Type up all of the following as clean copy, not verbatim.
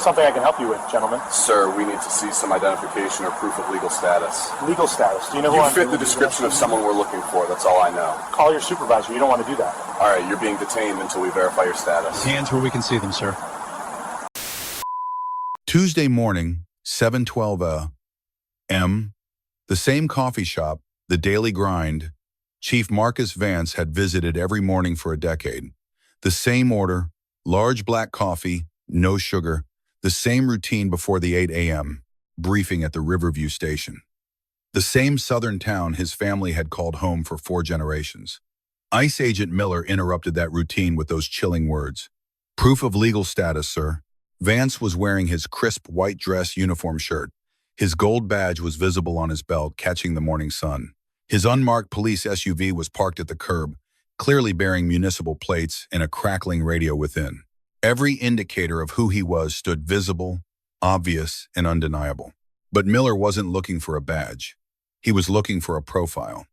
Something I can help you with, gentlemen. Sir, we need to see some identification or proof of legal status. Legal status? Do you know who You I'm fit the description of someone we're looking for, that's all I know. Call your supervisor. You don't want to do that. All right, you're being detained until we verify your status. Hands where we can see them, sir. Tuesday morning, 7:12 a.m., the same coffee shop, the Daily Grind, Chief Marcus Vance had visited every morning for a decade. The same order, large black coffee, no sugar, the same routine before the 8 a.m. briefing at the Riverview station. The same southern town his family had called home for 4 generations. ICE Agent Miller interrupted that routine with those chilling words. Proof of legal status, sir. Vance was wearing his crisp white dress uniform shirt. His gold badge was visible on his belt, catching the morning sun. His unmarked police SUV was parked at the curb, clearly bearing municipal plates and a crackling radio within. Every indicator of who he was stood visible, obvious, and undeniable. But Miller wasn't looking for a badge. He was looking for a profile.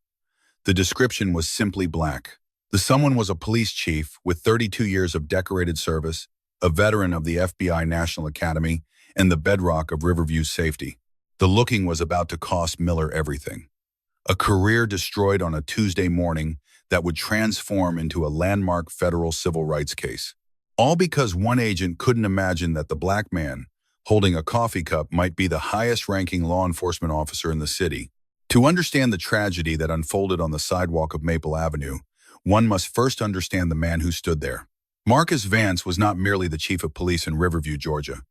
The description was simply black. The someone was a police chief with 32 years of decorated service, a veteran of the FBI National Academy, and the bedrock of Riverview's safety. The looking was about to cost Miller everything. A career destroyed on a Tuesday morning that would transform into a landmark federal civil rights case. All because one agent couldn't imagine that the black man, holding a coffee cup, might be the highest-ranking law enforcement officer in the city. To understand the tragedy that unfolded on the sidewalk of Maple Avenue, one must first understand the man who stood there. Marcus Vance was not merely the chief of police in Riverview, Georgia.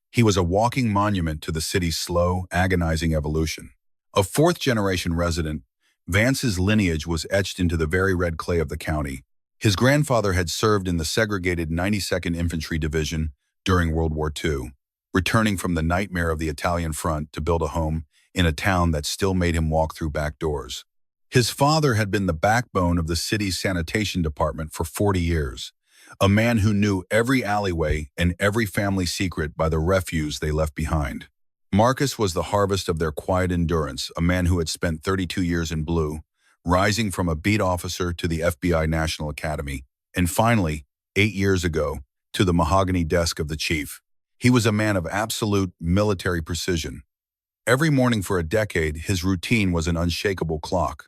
He was a walking monument to the city's slow, agonizing evolution. A 4th-generation resident, Vance's lineage was etched into the very red clay of the county. His grandfather had served in the segregated 92nd Infantry Division during World War II, returning from the nightmare of the Italian front to build a home in a town that still made him walk through back doors. His father had been the backbone of the city's sanitation department for 40 years, a man who knew every alleyway and every family secret by the refuse they left behind. Marcus was the harvest of their quiet endurance, a man who had spent 32 years in blue, rising from a beat officer to the FBI National Academy, and finally, 8 years ago, to the mahogany desk of the chief. He was a man of absolute military precision. Every morning for a decade, his routine was an unshakable clock.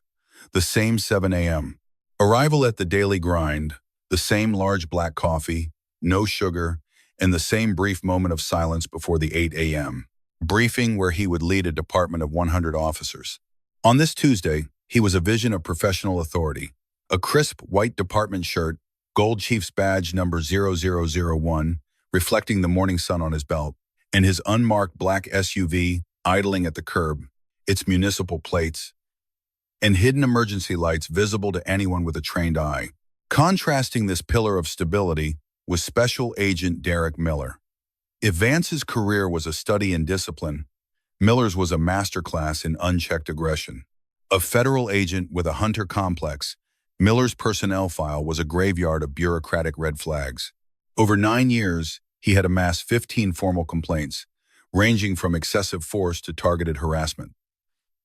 The same 7 a.m. Arrival at the Daily Grind, the same large black coffee, no sugar, and the same brief moment of silence before the 8 a.m. briefing where he would lead a department of 100 officers. On this Tuesday, he was a vision of professional authority. A crisp white department shirt, gold chief's badge number 0001, reflecting the morning sun on his belt, and his unmarked black SUV idling at the curb, its municipal plates, and hidden emergency lights visible to anyone with a trained eye. Contrasting this pillar of stability was Special Agent Derek Miller. If Vance's career was a study in discipline, Miller's was a masterclass in unchecked aggression. A federal agent with a hunter complex, Miller's personnel file was a graveyard of bureaucratic red flags. Over 9 years, he had amassed 15 formal complaints, ranging from excessive force to targeted harassment.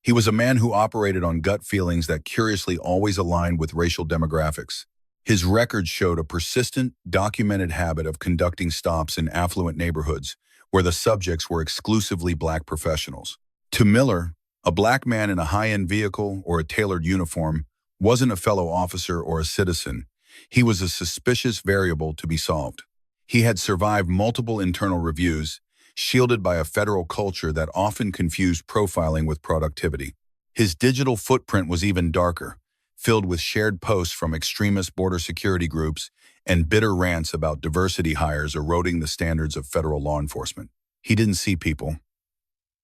He was a man who operated on gut feelings that curiously always aligned with racial demographics. His record showed a persistent, documented habit of conducting stops in affluent neighborhoods where the subjects were exclusively black professionals. To Miller, a black man in a high-end vehicle or a tailored uniform wasn't a fellow officer or a citizen. He was a suspicious variable to be solved. He had survived multiple internal reviews, shielded by a federal culture that often confused profiling with productivity. His digital footprint was even darker, filled with shared posts from extremist border security groups and bitter rants about diversity hires eroding the standards of federal law enforcement. He didn't see people.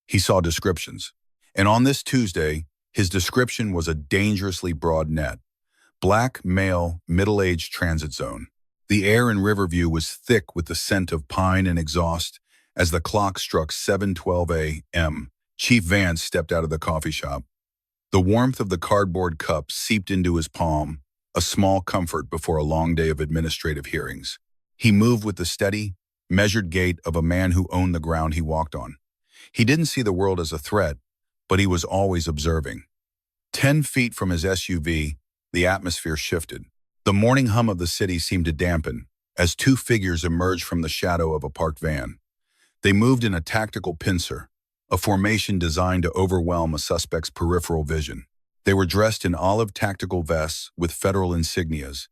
He saw descriptions. And on this Tuesday, his description was a dangerously broad net. Black, male, middle-aged transit zone. The air in Riverview was thick with the scent of pine and exhaust as the clock struck 7:12 a.m. Chief Vance stepped out of the coffee shop. The warmth of the cardboard cup seeped into his palm, a small comfort before a long day of administrative hearings. He moved with the steady, measured gait of a man who owned the ground he walked on. He didn't see the world as a threat, but he was always observing. 10 feet from his SUV, the atmosphere shifted. The morning hum of the city seemed to dampen as 2 figures emerged from the shadow of a parked van. They moved in a tactical pincer, a formation designed to overwhelm a suspect's peripheral vision. They were dressed in olive tactical vests with federal insignias,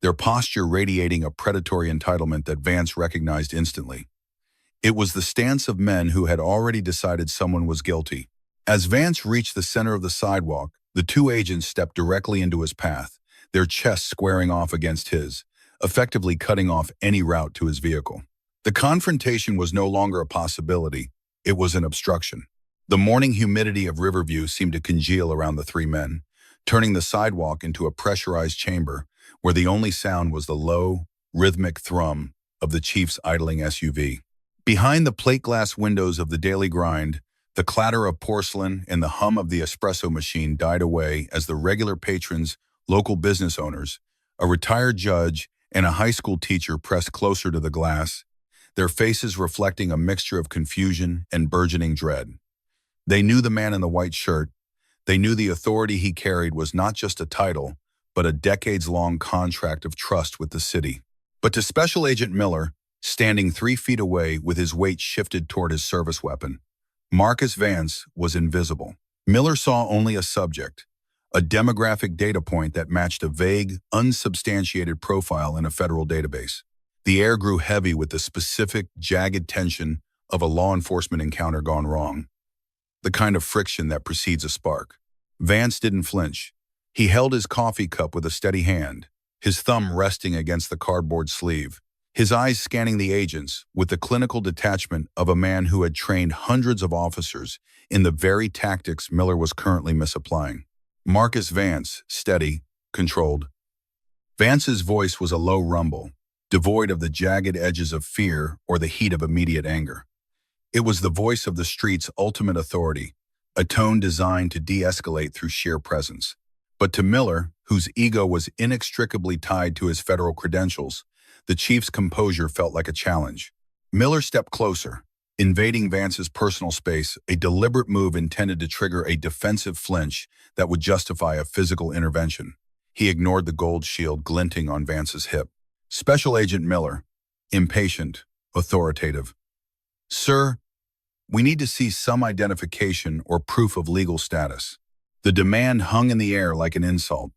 their posture radiating a predatory entitlement that Vance recognized instantly. It was the stance of men who had already decided someone was guilty. As Vance reached the center of the sidewalk, the two agents stepped directly into his path, their chests squaring off against his, effectively cutting off any route to his vehicle. The confrontation was no longer a possibility, it was an obstruction. The morning humidity of Riverview seemed to congeal around the three men, turning the sidewalk into a pressurized chamber where the only sound was the low, rhythmic thrum of the chief's idling SUV. Behind the plate glass windows of the Daily Grind, the clatter of porcelain and the hum of the espresso machine died away as the regular patrons, local business owners, a retired judge, and a high school teacher pressed closer to the glass, their faces reflecting a mixture of confusion and burgeoning dread. They knew the man in the white shirt. They knew the authority he carried was not just a title, but a decades-long contract of trust with the city. But to Special Agent Miller, standing 3 feet away with his weight shifted toward his service weapon, Marcus Vance was invisible. Miller saw only a subject, a demographic data point that matched a vague, unsubstantiated profile in a federal database. The air grew heavy with the specific, jagged tension of a law enforcement encounter gone wrong, the kind of friction that precedes a spark. Vance didn't flinch. He held his coffee cup with a steady hand, his thumb resting against the cardboard sleeve, his eyes scanning the agents with the clinical detachment of a man who had trained hundreds of officers in the very tactics Miller was currently misapplying. Marcus Vance, steady, controlled. Vance's voice was a low rumble, devoid of the jagged edges of fear or the heat of immediate anger. It was the voice of the street's ultimate authority, a tone designed to de-escalate through sheer presence. But to Miller, whose ego was inextricably tied to his federal credentials, the chief's composure felt like a challenge. Miller stepped closer, invading Vance's personal space, a deliberate move intended to trigger a defensive flinch that would justify a physical intervention. He ignored the gold shield glinting on Vance's hip. Special Agent Miller, impatient, authoritative. "Sir, we need to see some identification or proof of legal status." The demand hung in the air like an insult.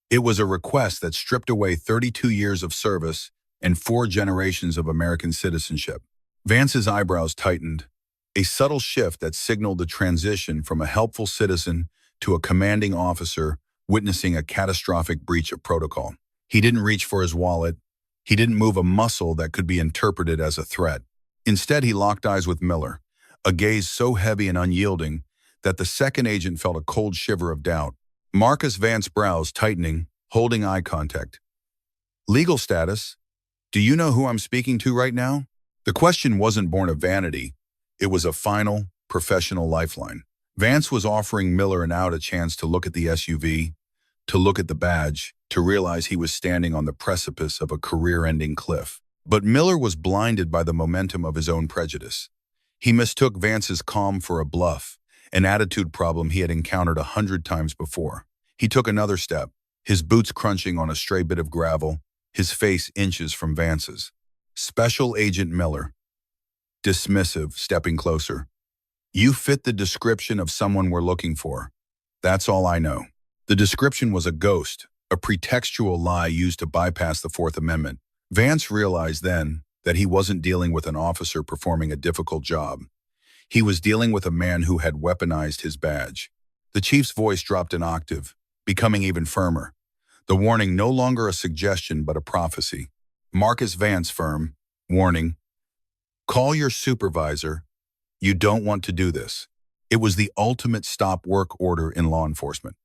It was a request that stripped away 32 years of service and 4 generations of American citizenship. Vance's eyebrows tightened, a subtle shift that signaled the transition from a helpful citizen to a commanding officer witnessing a catastrophic breach of protocol. He didn't reach for his wallet. He didn't move a muscle that could be interpreted as a threat. Instead, he locked eyes with Miller, a gaze so heavy and unyielding that the second agent felt a cold shiver of doubt. Marcus Vance's brows tightening, holding eye contact. "Legal status? Do you know who I'm speaking to right now?" The question wasn't born of vanity. It was a final, professional lifeline. Vance was offering Miller and out a chance to look at the SUV, to look at the badge, to realize he was standing on the precipice of a career-ending cliff. But Miller was blinded by the momentum of his own prejudice. He mistook Vance's calm for a bluff, an attitude problem he had encountered 100 times before. He took another step, his boots crunching on a stray bit of gravel, his face inches from Vance's. Special Agent Miller, dismissive, stepping closer. "You fit the description of someone we're looking for. That's all I know." The description was a ghost, a pretextual lie used to bypass the Fourth Amendment. Vance realized then that he wasn't dealing with an officer performing a difficult job. He was dealing with a man who had weaponized his badge. The chief's voice dropped an octave, becoming even firmer. The warning no longer a suggestion but a prophecy. "Marcus Vance, firm. Warning. Call your supervisor. You don't want to do this." It was the ultimate stop work order in law enforcement.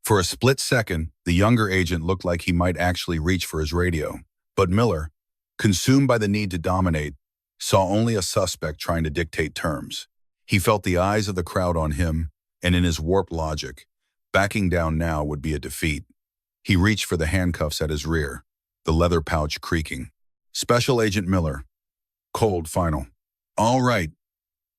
For a split second, the younger agent looked like he might actually reach for his radio. But Miller, consumed by the need to dominate, saw only a suspect trying to dictate terms. He felt the eyes of the crowd on him, and in his warped logic, backing down now would be a defeat. He reached for the handcuffs at his rear, the leather pouch creaking. "Special Agent Miller." Cold, final. "All right.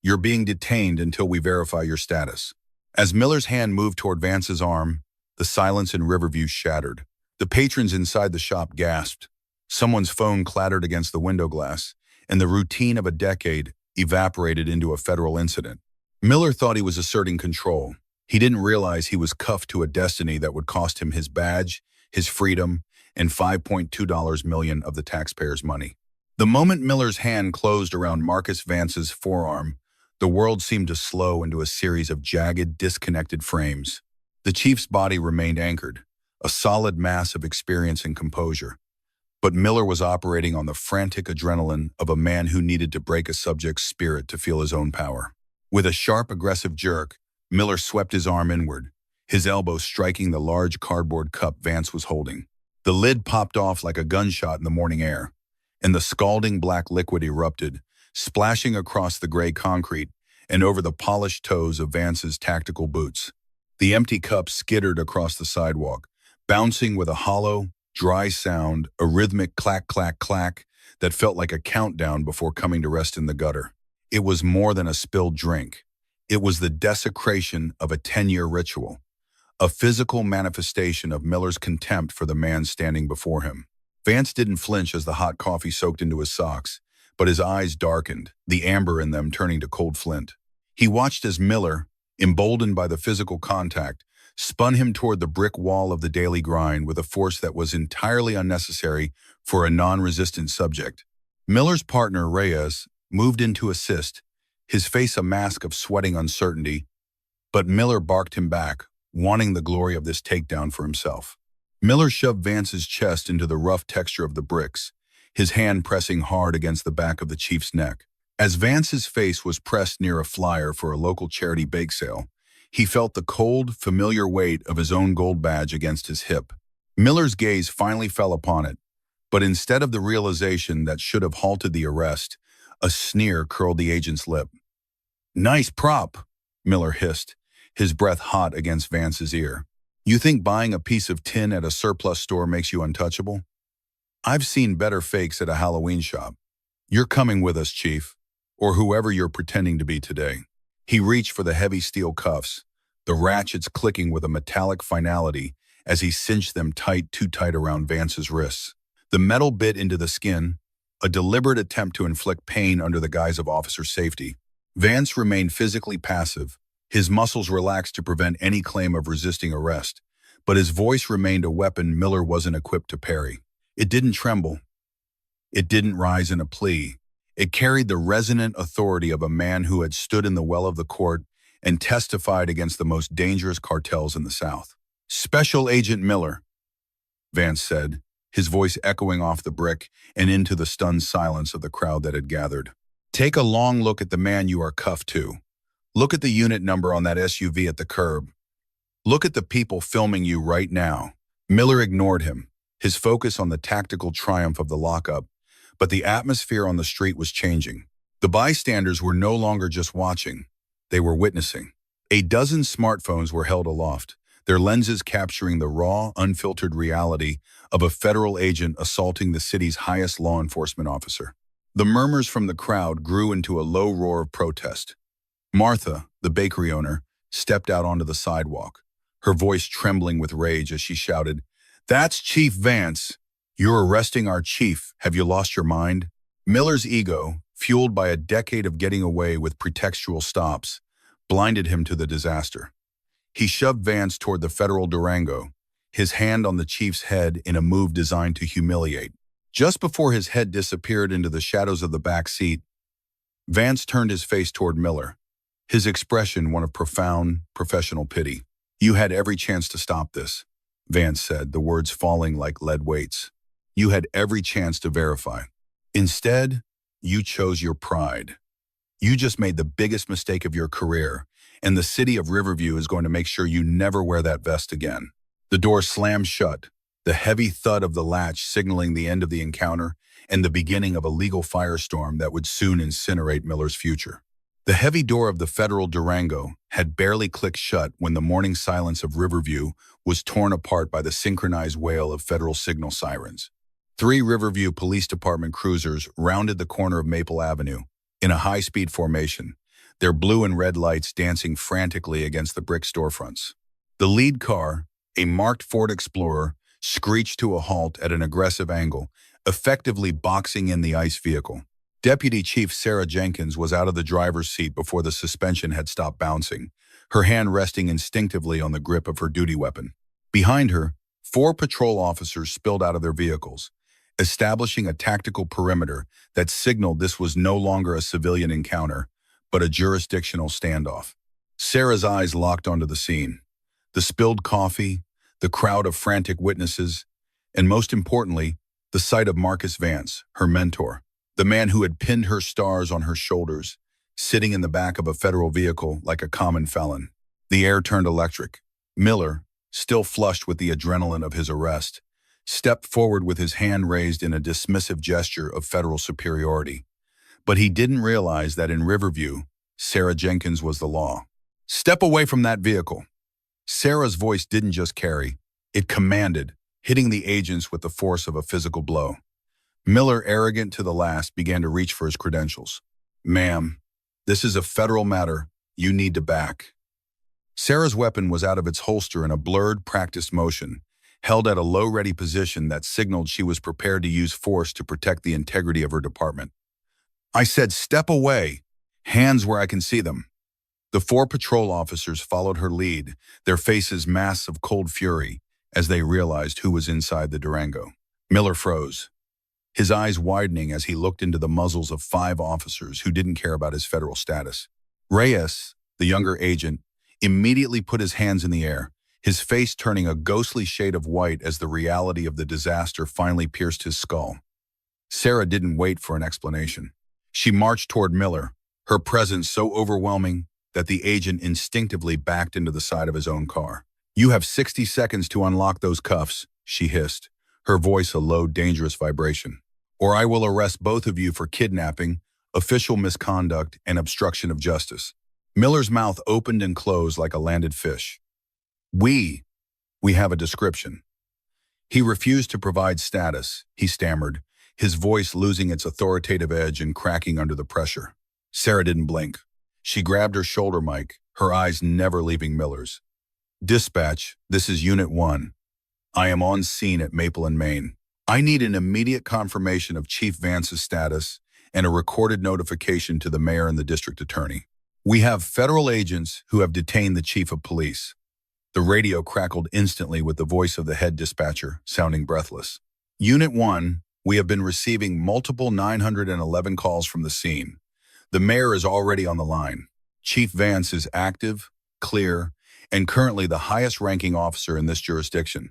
You're being detained until we verify your status." As Miller's hand moved toward Vance's arm, the silence in Riverview shattered. The patrons inside the shop gasped. Someone's phone clattered against the window glass, and the routine of a decade evaporated into a federal incident. Miller thought he was asserting control. He didn't realize he was cuffed to a destiny that would cost him his badge, his freedom, and $5.2 million of the taxpayers' money. The moment Miller's hand closed around Marcus Vance's forearm, the world seemed to slow into a series of jagged, disconnected frames. The chief's body remained anchored, a solid mass of experience and composure. But Miller was operating on the frantic adrenaline of a man who needed to break a subject's spirit to feel his own power. With a sharp, aggressive jerk, Miller swept his arm inward, his elbow striking the large cardboard cup Vance was holding. The lid popped off like a gunshot in the morning air, and the scalding black liquid erupted, splashing across the gray concrete and over the polished toes of Vance's tactical boots. The empty cup skittered across the sidewalk, bouncing with a hollow, dry sound, a rhythmic clack, clack, clack that felt like a countdown before coming to rest in the gutter. It was more than a spilled drink. It was the desecration of a 10-year ritual, a physical manifestation of Miller's contempt for the man standing before him. Vance didn't flinch as the hot coffee soaked into his socks, but his eyes darkened, the amber in them turning to cold flint. He watched as Miller, emboldened by the physical contact, spun him toward the brick wall of the daily grind with a force that was entirely unnecessary for a non-resistant subject. Miller's partner, Reyes, moved in to assist, his face a mask of sweating uncertainty, but Miller barked him back, wanting the glory of this takedown for himself. Miller shoved Vance's chest into the rough texture of the bricks, his hand pressing hard against the back of the chief's neck. As Vance's face was pressed near a flyer for a local charity bake sale, he felt the cold, familiar weight of his own gold badge against his hip. Miller's gaze finally fell upon it, but instead of the realization that should have halted the arrest, a sneer curled the agent's lip. "Nice prop," Miller hissed, his breath hot against Vance's ear. "You think buying a piece of tin at a surplus store makes you untouchable? I've seen better fakes at a Halloween shop. You're coming with us, Chief, or whoever you're pretending to be today." He reached for the heavy steel cuffs, the ratchets clicking with a metallic finality as he cinched them too tight around Vance's wrists. The metal bit into the skin, a deliberate attempt to inflict pain under the guise of officer safety. Vance remained physically passive, his muscles relaxed to prevent any claim of resisting arrest, but his voice remained a weapon Miller wasn't equipped to parry. It didn't tremble. It didn't rise in a plea. It carried the resonant authority of a man who had stood in the well of the court and testified against the most dangerous cartels in the South. "Special Agent Miller," Vance said, his voice echoing off the brick and into the stunned silence of the crowd that had gathered. "Take a long look at the man you are cuffed to. Look at the unit number on that SUV at the curb. Look at the people filming you right now." Miller ignored him, his focus on the tactical triumph of the lockup, but the atmosphere on the street was changing. The bystanders were no longer just watching, they were witnessing. A dozen smartphones were held aloft, their lenses capturing the raw, unfiltered reality of a federal agent assaulting the city's highest law enforcement officer. The murmurs from the crowd grew into a low roar of protest. Martha, the bakery owner, stepped out onto the sidewalk, her voice trembling with rage as she shouted, "That's Chief Vance! You're arresting our chief. Have you lost your mind?" Miller's ego, fueled by a decade of getting away with pretextual stops, blinded him to the disaster. He shoved Vance toward the federal Durango, his hand on the chief's head in a move designed to humiliate. Just before his head disappeared into the shadows of the back seat, Vance turned his face toward Miller, his expression one of profound, professional pity. "You had every chance to stop this," Vance said, the words falling like lead weights. "You had every chance to verify. Instead, you chose your pride. You just made the biggest mistake of your career, and the city of Riverview is going to make sure you never wear that vest again." The door slammed shut, the heavy thud of the latch signaling the end of the encounter and the beginning of a legal firestorm that would soon incinerate Miller's future. The heavy door of the federal Durango had barely clicked shut when the morning silence of Riverview was torn apart by the synchronized wail of federal signal sirens. 3 Riverview Police Department cruisers rounded the corner of Maple Avenue in a high-speed formation, their blue and red lights dancing frantically against the brick storefronts. The lead car, a marked Ford Explorer, screeched to a halt at an aggressive angle, effectively boxing in the ICE vehicle. Deputy Chief Sarah Jenkins was out of the driver's seat before the suspension had stopped bouncing, her hand resting instinctively on the grip of her duty weapon. Behind her, 4 patrol officers spilled out of their vehicles, establishing a tactical perimeter that signaled this was no longer a civilian encounter, but a jurisdictional standoff. Sarah's eyes locked onto the scene. The spilled coffee, the crowd of frantic witnesses, and most importantly, the sight of Marcus Vance, her mentor, the man who had pinned her stars on her shoulders, sitting in the back of a federal vehicle like a common felon. The air turned electric. Miller, still flushed with the adrenaline of his arrest, stepped forward with his hand raised in a dismissive gesture of federal superiority. But he didn't realize that in Riverview, Sarah Jenkins was the law. "Step away from that vehicle." Sarah's voice didn't just carry, it commanded, hitting the agents with the force of a physical blow. Miller, arrogant to the last, began to reach for his credentials. "Ma'am, this is a federal matter. You need to back." Sarah's weapon was out of its holster in a blurred, practiced motion, held at a low-ready position that signaled she was prepared to use force to protect the integrity of her department. "I said step away. Hands where I can see them." The 4 patrol officers followed her lead, their faces masks of cold fury as they realized who was inside the Durango. Miller froze, his eyes widening as he looked into the muzzles of 5 officers who didn't care about his federal status. Reyes, the younger agent, immediately put his hands in the air, his face turning a ghostly shade of white as the reality of the disaster finally pierced his skull. Sarah didn't wait for an explanation. She marched toward Miller, her presence so overwhelming that the agent instinctively backed into the side of his own car. "You have 60 seconds to unlock those cuffs," she hissed, her voice a low, dangerous vibration. "Or I will arrest both of you for kidnapping, official misconduct, and obstruction of justice." Miller's mouth opened and closed like a landed fish. We have a description." He refused to provide status, he stammered, his voice losing its authoritative edge and cracking under the pressure. Sarah didn't blink. She grabbed her shoulder mic, her eyes never leaving Miller's. "Dispatch, this is Unit 1. I am on scene at Maple and Main. I need an immediate confirmation of Chief Vance's status and a recorded notification to the mayor and the district attorney. We have federal agents who have detained the chief of police." The radio crackled instantly with the voice of the head dispatcher, sounding breathless. "Unit 1, we have been receiving multiple 911 calls from the scene. The mayor is already on the line. Chief Vance is active, clear, and currently the highest-ranking officer in this jurisdiction.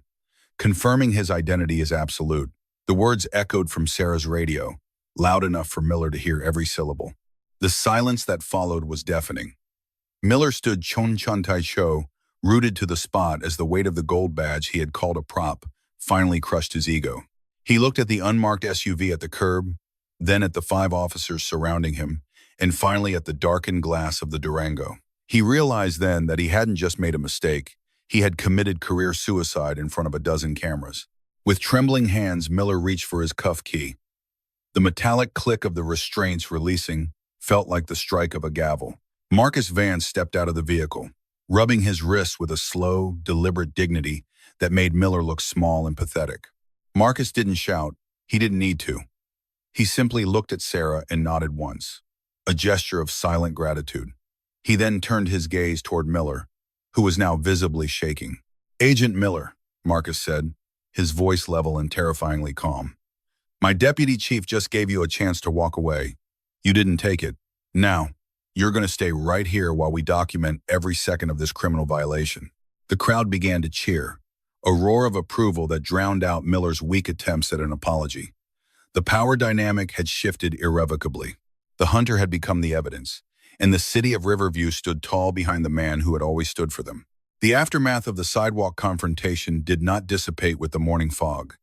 Confirming his identity is absolute." The words echoed from Sarah's radio, loud enough for Miller to hear every syllable. The silence that followed was deafening. Miller stood chon-chon-tai-cho, rooted to the spot as the weight of the gold badge he had called a prop finally crushed his ego. He looked at the unmarked SUV at the curb, then at the 5 officers surrounding him, and finally at the darkened glass of the Durango. He realized then that he hadn't just made a mistake, he had committed career suicide in front of a dozen cameras. With trembling hands, Miller reached for his cuff key. The metallic click of the restraints releasing felt like the strike of a gavel. Marcus Vance stepped out of the vehicle, rubbing his wrists with a slow, deliberate dignity that made Miller look small and pathetic. Marcus didn't shout. He didn't need to. He simply looked at Sarah and nodded once, a gesture of silent gratitude. He then turned his gaze toward Miller, who was now visibly shaking. "Agent Miller," Marcus said, his voice level and terrifyingly calm. "My deputy chief just gave you a chance to walk away. You didn't take it. Now, you're going to stay right here while we document every second of this criminal violation." The crowd began to cheer, a roar of approval that drowned out Miller's weak attempts at an apology. The power dynamic had shifted irrevocably. The hunter had become the evidence, and the city of Riverview stood tall behind the man who had always stood for them. The aftermath of the sidewalk confrontation did not dissipate with the morning fog.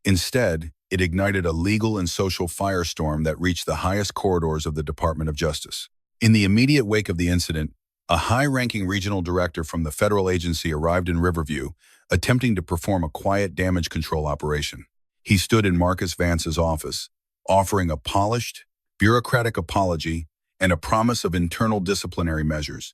Instead, it ignited a legal and social firestorm that reached the highest corridors of the Department of Justice. In the immediate wake of the incident, a high-ranking regional director from the federal agency arrived in Riverview, attempting to perform a quiet damage control operation. He stood in Marcus Vance's office, offering a polished, bureaucratic apology and a promise of internal disciplinary measures,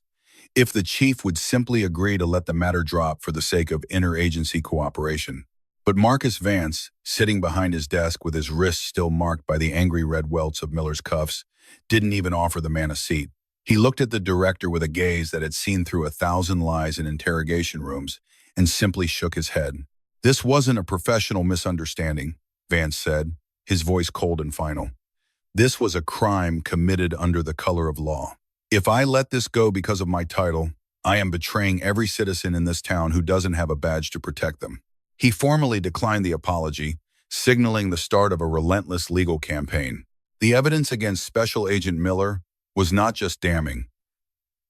if the chief would simply agree to let the matter drop for the sake of interagency cooperation. But Marcus Vance, sitting behind his desk with his wrists still marked by the angry red welts of Miller's cuffs, didn't even offer the man a seat. He looked at the director with a gaze that had seen through 1,000 lies in interrogation rooms and simply shook his head. "This wasn't a professional misunderstanding," Vance said, his voice cold and final. "This was a crime committed under the color of law. If I let this go because of my title, I am betraying every citizen in this town who doesn't have a badge to protect them." He formally declined the apology, signaling the start of a relentless legal campaign. The evidence against Special Agent Miller was not just damning,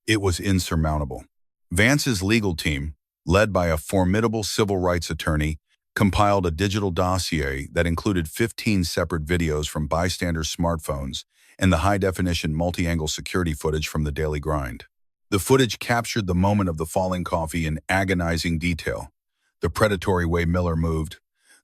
it was insurmountable. Vance's legal team, led by a formidable civil rights attorney, compiled a digital dossier that included 15 separate videos from bystanders' smartphones and the high-definition multi-angle security footage from the Daily Grind. The footage captured the moment of the falling coffee in agonizing detail. The predatory way Miller moved,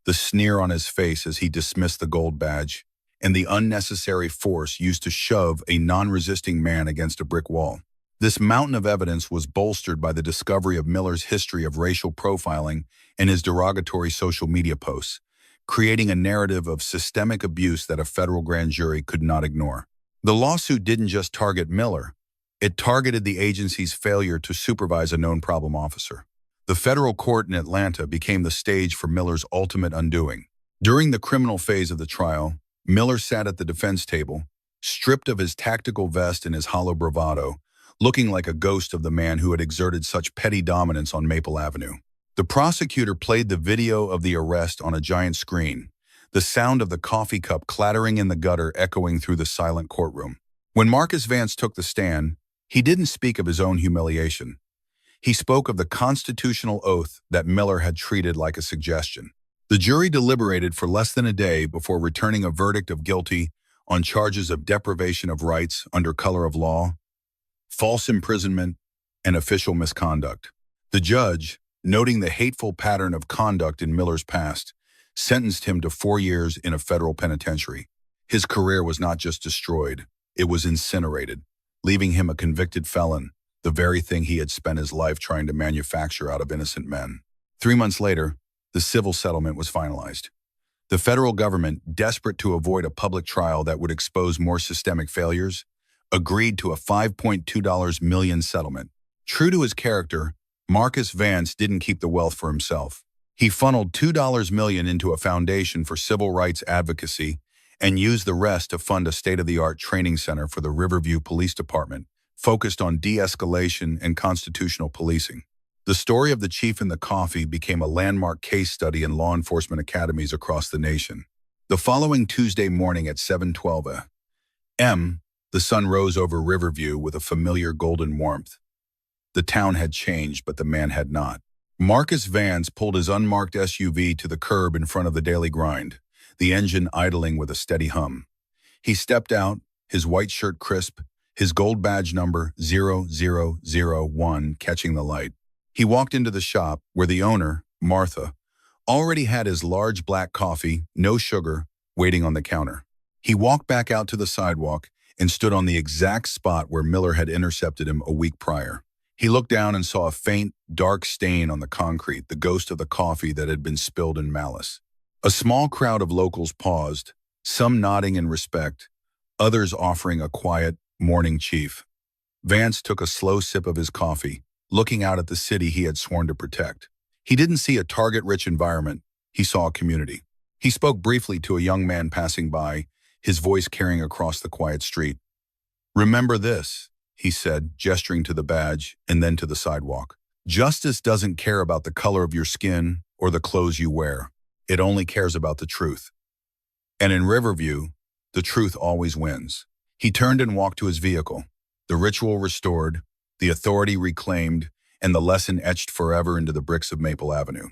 the sneer on his face as he dismissed the gold badge, and the unnecessary force used to shove a non-resisting man against a brick wall. This mountain of evidence was bolstered by the discovery of Miller's history of racial profiling and his derogatory social media posts, creating a narrative of systemic abuse that a federal grand jury could not ignore. The lawsuit didn't just target Miller, it targeted the agency's failure to supervise a known problem officer. The federal court in Atlanta became the stage for Miller's ultimate undoing. During the criminal phase of the trial, Miller sat at the defense table, stripped of his tactical vest and his hollow bravado, looking like a ghost of the man who had exerted such petty dominance on Maple Avenue. The prosecutor played the video of the arrest on a giant screen, the sound of the coffee cup clattering in the gutter echoing through the silent courtroom. When Marcus Vance took the stand, he didn't speak of his own humiliation. He spoke of the constitutional oath that Miller had treated like a suggestion. The jury deliberated for less than a day before returning a verdict of guilty on charges of deprivation of rights under color of law, false imprisonment, and official misconduct. The judge, noting the hateful pattern of conduct in Miller's past, sentenced him to 4 years in a federal penitentiary. His career was not just destroyed, it was incinerated, leaving him a convicted felon, the very thing he had spent his life trying to manufacture out of innocent men. 3 months later, the civil settlement was finalized. The federal government, desperate to avoid a public trial that would expose more systemic failures, agreed to a $5.2 million settlement. True to his character, Marcus Vance didn't keep the wealth for himself. He funneled $2 million into a foundation for civil rights advocacy and used the rest to fund a state-of-the-art training center for the Riverview Police Department, focused on de-escalation and constitutional policing. The story of the chief and the coffee became a landmark case study in law enforcement academies across the nation. The following Tuesday morning at 7:12 a.m., the sun rose over Riverview with a familiar golden warmth. The town had changed, but the man had not. Marcus Vance pulled his unmarked SUV to the curb in front of the Daily Grind, the engine idling with a steady hum. He stepped out, his white shirt crisp, his gold badge number 0001 catching the light. He walked into the shop where the owner, Martha, already had his large black coffee, no sugar, waiting on the counter. He walked back out to the sidewalk and stood on the exact spot where Miller had intercepted him a week prior. He looked down and saw a faint, dark stain on the concrete, the ghost of the coffee that had been spilled in malice. A small crowd of locals paused, some nodding in respect, others offering a quiet, morning chief. Vance took a slow sip of his coffee, looking out at the city he had sworn to protect. He didn't see a target-rich environment, he saw a community. He spoke briefly to a young man passing by, his voice carrying across the quiet street. "Remember this," he said, gesturing to the badge and then to the sidewalk. "Justice doesn't care about the color of your skin or the clothes you wear. It only cares about the truth. And in Riverview, the truth always wins." He turned and walked to his vehicle, the ritual restored, the authority reclaimed, and the lesson etched forever into the bricks of Maple Avenue.